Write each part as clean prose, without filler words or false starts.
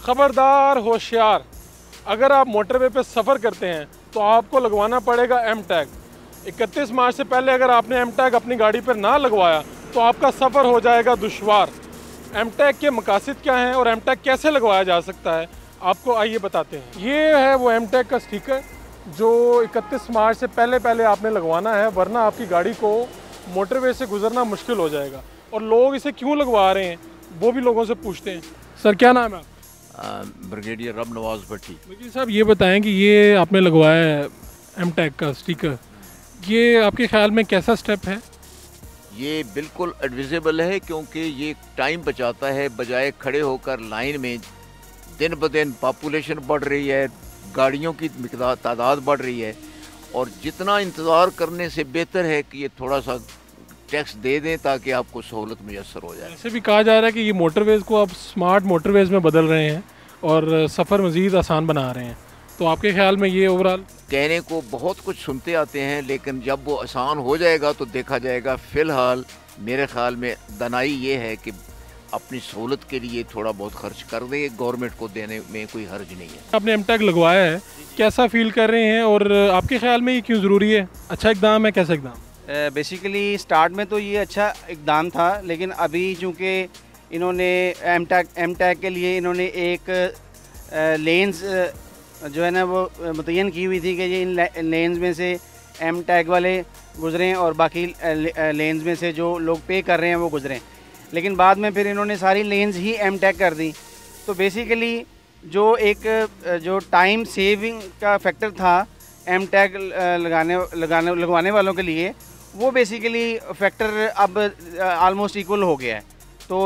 ख़बरदार, होशियार, अगर आप मोटरवे पे सफ़र करते हैं तो आपको लगवाना पड़ेगा एम टैग। 31 मार्च से पहले अगर आपने एम टैग अपनी गाड़ी पर ना लगवाया तो आपका सफ़र हो जाएगा दुश्वार। एम टैग के मकासद क्या हैं और एम टैग कैसे लगवाया जा सकता है, आपको आइए बताते हैं। ये है वो एम टैग का स्टिकर जो 31 मार्च से पहले आपने लगवाना है, वरना आपकी गाड़ी को मोटरवे से गुजरना मुश्किल हो जाएगा। और लोग इसे क्यों लगवा रहे हैं वो भी लोगों से पूछते हैं। सर क्या नाम है आपका? ब्रिगेडियर रब नवाज भट्टी। वकील साहब ये बताएं कि ये आपने लगवाया है एम टैग का स्टिकर, ये आपके ख्याल में कैसा स्टेप है? ये बिल्कुल एडविजेबल है क्योंकि ये टाइम बचाता है, बजाय खड़े होकर लाइन में। दिन ब दिन पॉपुलेशन बढ़ रही है, गाड़ियों की तादाद बढ़ रही है, और जितना इंतज़ार करने से बेहतर है कि ये थोड़ा सा टैक्स दे दें ताकि आपको सहूलत मुयसर हो जाए। ऐसे भी कहा जा रहा है कि ये मोटरवेज़ को आप स्मार्ट मोटरवेज़ में बदल रहे हैं और सफ़र मज़ीद आसान बना रहे हैं, तो आपके ख्याल में ये ओवरऑल? कहने को बहुत कुछ सुनते आते हैं, लेकिन जब वो आसान हो जाएगा तो देखा जाएगा। फ़िलहाल मेरे ख्याल में दनाई ये है कि अपनी सहूलत के लिए थोड़ा बहुत खर्च कर देंगे, गवर्नमेंट को देने में कोई हर्ज नहीं है। आपने एम टैग लगवाया है, कैसा फील कर रहे हैं और आपके ख्याल में ये क्यों ज़रूरी है? अच्छा इकदाम है, कैसा इकदाम? बेसिकली स्टार्ट में तो ये अच्छा इकदाम था, लेकिन अभी चूँकि इन्होंने एम टैग के लिए इन्होंने एक लेंस जो है ना वो मुतय्यन की हुई थी कि ये इन लेंस में से एम टैग वाले गुजरें और बाकी लेंस में से जो लोग पे कर रहे हैं वो गुजरें। लेकिन बाद में फिर इन्होंने सारी लेंस ही एम टैग कर दी, तो बेसिकली जो जो टाइम सेविंग का फैक्टर था एम टैग लगवाने वालों के लिए, वो बेसिकली फैक्टर अब आलमोस्ट इक्वल हो गया है। तो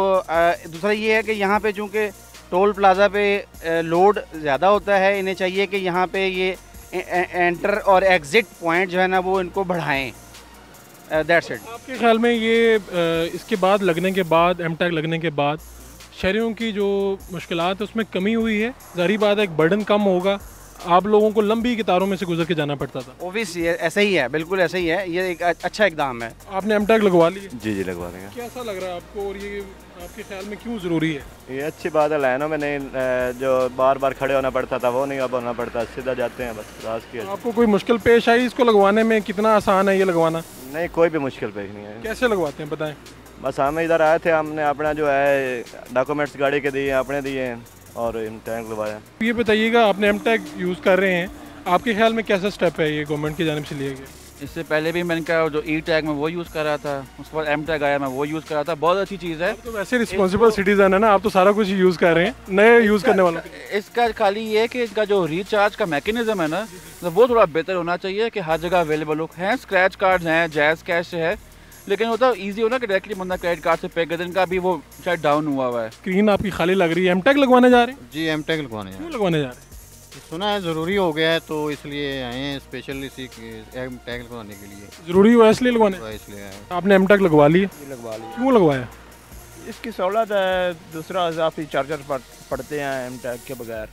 दूसरा ये है कि यहाँ पे चूँकि टोल प्लाज़ा पे लोड ज़्यादा होता है, इन्हें चाहिए कि यहाँ पे ये एंटर और एग्ज़िट पॉइंट जो है ना वो इनको बढ़ाएं। That's it. आपके ख्याल में ये इसके बाद लगने के बाद, एम टैग लगने के बाद शहरियों की जो मुश्किलात है उसमें कमी हुई है? ज़ाहिर बात है एक बर्डन कम होगा, आप लोगों को लंबी कतारों में से गुजर के जाना पड़ता था। ओबियसली ऐसा ही है, बिल्कुल ऐसा ही है, ये एक अच्छा इकदाम है। आपने एम टैग लगवा लिया? जी लगवा देंगे। कैसा लग रहा है आपको और ये आपके ख्याल में क्यों ज़रूरी है? ये अच्छी बात है, लाइनों में नहीं जो बार बार खड़े होना पड़ता था वो नहीं अब होना पड़ता, सीधा जाते हैं बस राज की। आपको कोई मुश्किल पेश आई इसको लगवाने में? कितना आसान है ये लगवाना? नहीं, कोई भी मुश्किल पेश नहीं है। कैसे लगवाते हैं बताएं? बस हम इधर आए थे, हमने अपना जो है डॉक्यूमेंट्स गाड़ी के दिए, अपने दिए हैं और एम टैग लगवाया। ये बताइएगा, आपने एम टैग यूज़ कर रहे हैं, आपके ख्याल में कैसा स्टेप है ये गवर्नमेंट की जानिब से लिया गया? इससे पहले भी मैंने कहा जो ई टैग में वो यूज़ कर रहा था, उसके बाद एम टैग आया मैं वो यूज़ कर रहा था, बहुत अच्छी चीज़ है। तो वैसे रिस्पॉन्सिबल सिटीजन है ना, आप तो सारा कुछ यूज़ कर रहे हैं नए यूज़ करने वालों के। इसका खाली ये है कि इसका जो रिचार्ज का मैकेनिज्म है ना, तो वो थोड़ा बेहतर होना चाहिए कि हर जगह अवेलेबल हो। हैं स्क्रैच कार्ड्स हैं, जैज़ कैश है, लेकिन होता ईजी हो ना कि डायरेक्टली बंदा क्रेडिट कार्ड से पे कर दे। इनका भी वो शायद डाउन हुआ हुआ है। स्क्रीन आपकी खाली लग रही है, एम टैग लगवाने जा रहे हैं? जी एम टैग लगवाने क्यों लगवाने जा रहे हैं? सुना है ज़रूरी हो गया है तो इसलिए आए हैं, स्पेशल इसी एम टैग लगवाने के लिए। ज़रूरी हुआ इसलिए लगवाने? इसलिए आए। आपने एम टैग लगवा लिया? लगवा लिया। क्यों लगवाया? इसकी सहूलत है, दूसरा इजाफी चार्जर पड़ते हैं एम टैग के बगैर,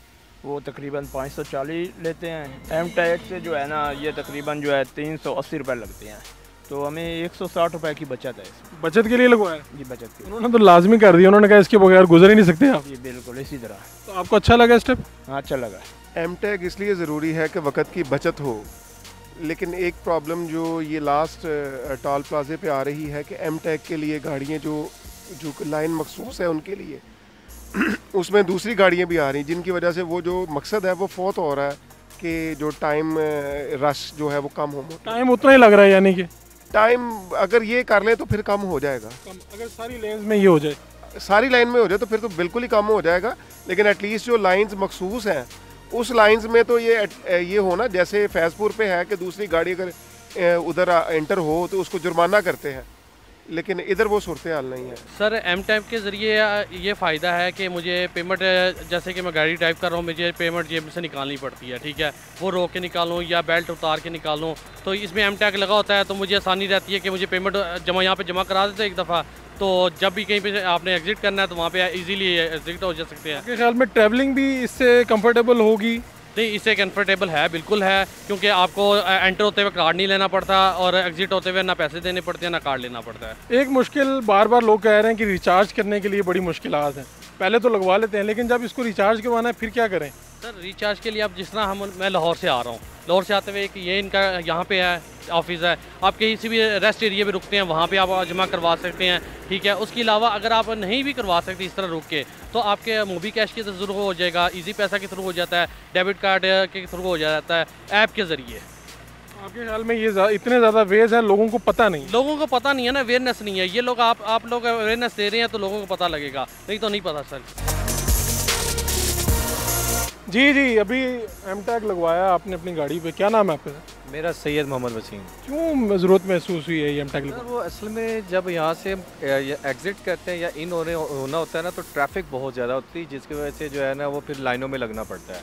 वो तकरीबन 540 लेते हैं। एम टैग से जो है ना ये तकरीबन जो है 380 रुपये लगते हैं, तो हमें 160 रुपये की बचत है इसमें। बचत के लिए लगवाया? जी बचत की। उन्होंने तो लाजमी कर दिया, उन्होंने कहा इसके बगैर गुजर ही नहीं सकते आप। जी बिल्कुल इसी तरह। तो आपको अच्छा लगा स्टेप? हाँ अच्छा लगा। एम टैग इसलिए ज़रूरी है कि वक्त की बचत हो, लेकिन एक प्रॉब्लम जो ये लास्ट टोल प्लाजे पे आ रही है कि एम टैग के लिए गाड़ियाँ जो लाइन मखसूस है उनके लिए उसमें दूसरी गाड़ियाँ भी आ रही हैं, जिनकी वजह से वो जो मकसद है वो फौत हो रहा है कि जो टाइम रश जो है वो कम हो। टाइम उतना ही लग रहा है, यानी कि टाइम अगर ये कर ले तो फिर कम हो जाएगा। अगर सारी लेन्स में ये हो जाए, सारी लाइन में हो जाए तो फिर तो बिल्कुल ही कम हो जाएगा, लेकिन एटलीस्ट जो लाइंस मखसूस हैं उस लाइंस में तो ये हो ना, जैसे फैज़पुर पे है कि दूसरी गाड़ी अगर उधर एंटर हो तो उसको जुर्माना करते हैं, लेकिन इधर वो सूरत हाल नहीं है। सर एम टैग के ज़रिए ये फ़ायदा है कि मुझे पेमेंट, जैसे कि मैं गाड़ी ड्राइव कर रहा हूँ, मुझे पेमेंट जेब से निकालनी पड़ती है, ठीक है, वो रोक के निकालूँ या बेल्ट उतार के निकालूँ, तो इसमें एम टैग लगा होता है तो मुझे आसानी रहती है कि मुझे पेमेंट यहाँ पे जमा करा देते एक दफ़ा, तो जब भी कहीं पे आपने एग्जिट करना है तो वहाँ पे इजीली एग्जिट हो जा सकते हैं। आपके ख्याल में ट्रैवलिंग भी इससे कंफर्टेबल होगी? नहीं, इससे कंफर्टेबल है, बिल्कुल है, क्योंकि आपको एंटर होते हुए कार्ड नहीं लेना पड़ता और एग्जिट होते हुए ना पैसे देने पड़ते हैं ना कार्ड लेना पड़ता है। एक मुश्किल बार बार लोग कह रहे हैं कि रिचार्ज करने के लिए बड़ी मुश्किलात हैं, पहले तो लगवा लेते हैं, लेकिन जब इसको रिचार्ज करवाना है फिर क्या करें? सर रिचार्ज के लिए आप जिस तरह मैं लाहौर से आ रहा हूँ, लाहौर से आते हुए एक ये इनका यहाँ पे है ऑफिस है, आप किसी भी रेस्ट एरिया पे रुकते हैं वहाँ पे आप जमा करवा सकते हैं, ठीक है। उसके अलावा अगर आप नहीं भी करवा सकते इस तरह रुक के, तो आपके मोबी कैश के थ्रू हो जाएगा, इजी पैसा के थ्रू हो जाता है, डेबिट कार्ड के थ्रू हो जाता है, ऐप के ज़रिए। आपके ख्याल में ये इतने ज़्यादा वेज हैं, लोगों को पता नहीं? लोगों को पता नहीं है ना, अवेयरनेस नहीं है। ये लोग आप लोग अवेयरनेस दे रहे हैं तो लोगों को पता लगेगा, नहीं तो नहीं पता सर। जी अभी एम टैग लगवाया आपने अपनी गाड़ी पे, क्या नाम है आपका? मेरा सैयद मोहम्मद वसीम। क्यों ज़रूरत महसूस हुई है ये एम टैग लगवाने? वो असल में जब यहाँ से एग्ज़िट करते हैं या इन होना होता है ना, तो ट्रैफिक बहुत ज़्यादा होती है, जिसकी वजह से जो है ना वो फिर लाइनों में लगना पड़ता है।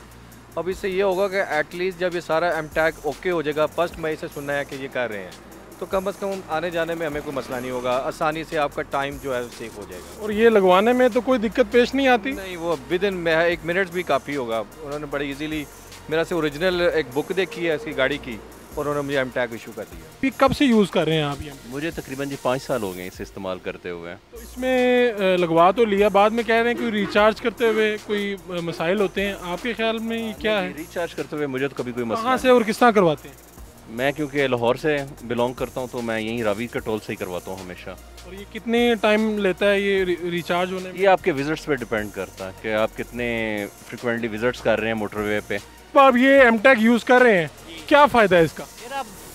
अब इससे ये होगा कि एटलीस्ट जब ये सारा एम टैग ओके हो जाएगा, 1 मई से सुनना है कि ये कर रहे हैं, तो कम से कम आने जाने में हमें कोई मसला नहीं होगा, आसानी से आपका टाइम जो है सेव हो जाएगा। और ये लगवाने में तो कोई दिक्कत पेश नहीं आती? नहीं, वो विद इन 1 मिनट भी काफ़ी होगा। उन्होंने बड़ी इजीली मेरा से ओरिजिनल एक बुक देखी है इसकी गाड़ी की, और उन्होंने मुझे एम टैग इशू कर दिया। कब से यूज़ कर रहे हैं आप ये? मुझे तकरीबन जी 5 साल हो गए इसे इस्तेमाल करते हुए। तो इसमें लगवा तो लिया, बाद में कह रहे हैं कि रिचार्ज करते हुए कोई मसाइल होते हैं, आपके ख्याल में ये क्या है? रिचार्ज करते हुए मुझे तो कभी कोई मसला कहाँ से और किस तरह करवाते हैं? मैं क्योंकि लाहौर से बिलोंग करता हूँ, तो मैं यहीं रावी के टोल से ही करवाता हूँ हमेशा। और ये कितने टाइम लेता है ये रिचार्ज होने में? ये आपके विजिट्स पे डिपेंड करता है कि आप कितने फ्रिक्वेंटली विजिट्स कर रहे हैं मोटरवे पे। तो आप ये एम टैग यूज़ कर रहे हैं, क्या फ़ायदा है इसका?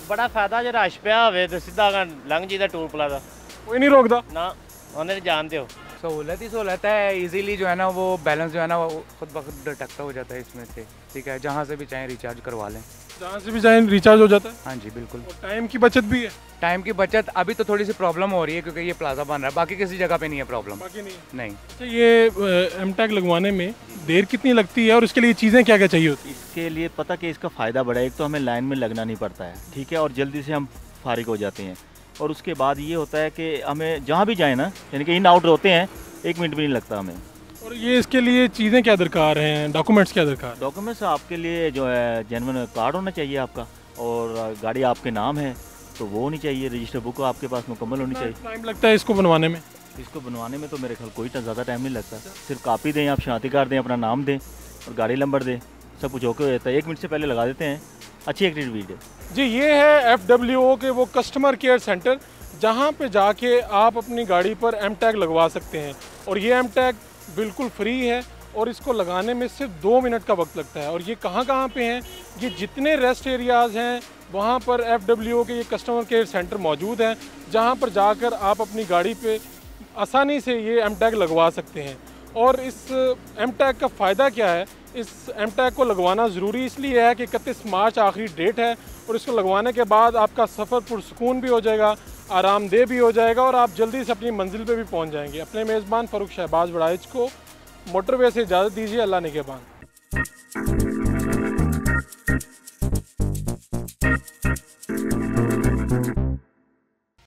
बड़ा फायदा जो रश पे होवे तो सीधा लंघ जी टूल प्लाजा, कोई नहीं रोकता ना, उन्हें जानते हो। सहूलत ही सहूलत है, इजीली जो है ना वो बैलेंस जो है ना वो खुद ब खुद डिटेक्ट हो जाता है इसमें से, ठीक है। जहाँ से भी चाहें रिचार्ज करवा लें, जहाँ से भी चाहें रिचार्ज हो जाता है। हाँ जी बिल्कुल। और टाइम की बचत भी है? टाइम की बचत अभी तो थोड़ी सी प्रॉब्लम हो रही है क्योंकि ये प्लाजा बन रहा है, बाकी किसी जगह पे नहीं है प्रॉब्लम। बाकी नहीं। अच्छा, ये एम टैग लगवाने में देर कितनी लगती है और उसके लिए चीज़ें क्या क्या चाहिए होती है? इसके लिए पता कि इसका फ़ायदा बड़ा है, एक तो हमें लाइन में लगना नहीं पड़ता है, ठीक है, और जल्दी से हम फारिग हो जाते हैं। और उसके बाद ये होता है कि हमें जहाँ भी जाए ना, यानी कि इन आउट होते हैं, 1 मिनट भी नहीं लगता हमें। और ये इसके लिए चीज़ें क्या दरकार हैं, डॉक्यूमेंट्स क्या दरकार? डॉक्यूमेंट्स आपके लिए जो है जेन्युइन कार्ड होना चाहिए आपका, और गाड़ी आपके नाम है तो वो होनी चाहिए, रजिस्टर बुक आपके पास मुकम्मल होनी चाहिए। टाइम लगता है इसको बनवाने में? इसको बनवाने में तो मेरे ख्याल कोई ज़्यादा टाइम नहीं लगता, सिर्फ कापी दें, आप शनाती कार्ड दें, अपना नाम दें और गाड़ी नंबर दें, सब कुछ ओके हो जाता है। 1 मिनट से पहले लगा देते हैं। अच्छी एक्टिविटी है जी। ये है FWO के वो कस्टमर केयर सेंटर, जहाँ पे जाके आप अपनी गाड़ी पर एम टैग लगवा सकते हैं। और ये एम टैग बिल्कुल फ्री है और इसको लगाने में सिर्फ 2 मिनट का वक्त लगता है। और ये कहाँ पे हैं? ये जितने रेस्ट एरियाज़ हैं वहाँ पर FWO के ये कस्टमर केयर सेंटर मौजूद हैं, जहाँ पर जाकर आप अपनी गाड़ी पे आसानी से ये एम टैग लगवा सकते हैं। और इस एम टैग का फ़ायदा क्या है? इस एम टैग को लगवाना ज़रूरी इसलिए है कि 31 मार्च आखिरी डेट है, और इसको लगवाने के बाद आपका सफ़र पुरसुकून भी हो जाएगा, आरामदेह भी हो जाएगा, और आप जल्दी से अपनी मंजिल पे भी पहुंच जाएंगे। अपने मेज़बान फ़ारूक शहबाज बड़ाइच को मोटरवे से इजाज़त दीजिए। अल्लाह निगहबान।